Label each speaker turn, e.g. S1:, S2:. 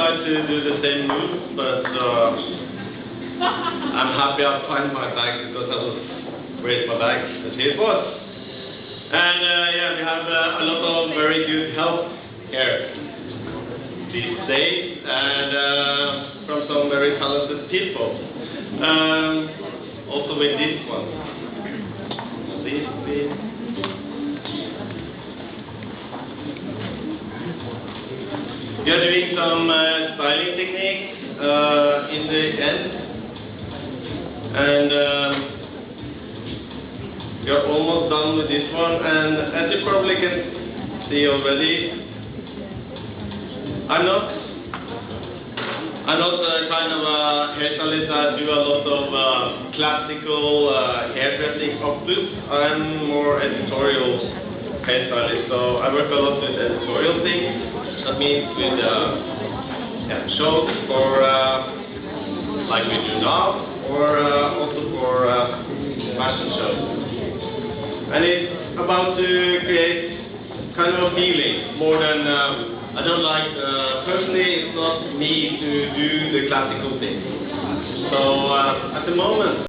S1: like to do the same move, but I'm happy I find my bag because I was raised my bag as here it was. And yeah, we have a lot of very good help here these days, and from some very talented people. Also with this one. Please. We are doing some styling techniques in the end, and we are almost done with this one. And as you probably can see already, I'm not kind of a hairstylist that do a lot of classical hairdressing opus. I'm more editorial hairstylist, so I work a lot with editorial things. That means with shows for like we do now, or also for fashion shows. And it's about to create kind of a feeling more than I don't like. Personally, it's not me to do the classical thing. So at the moment.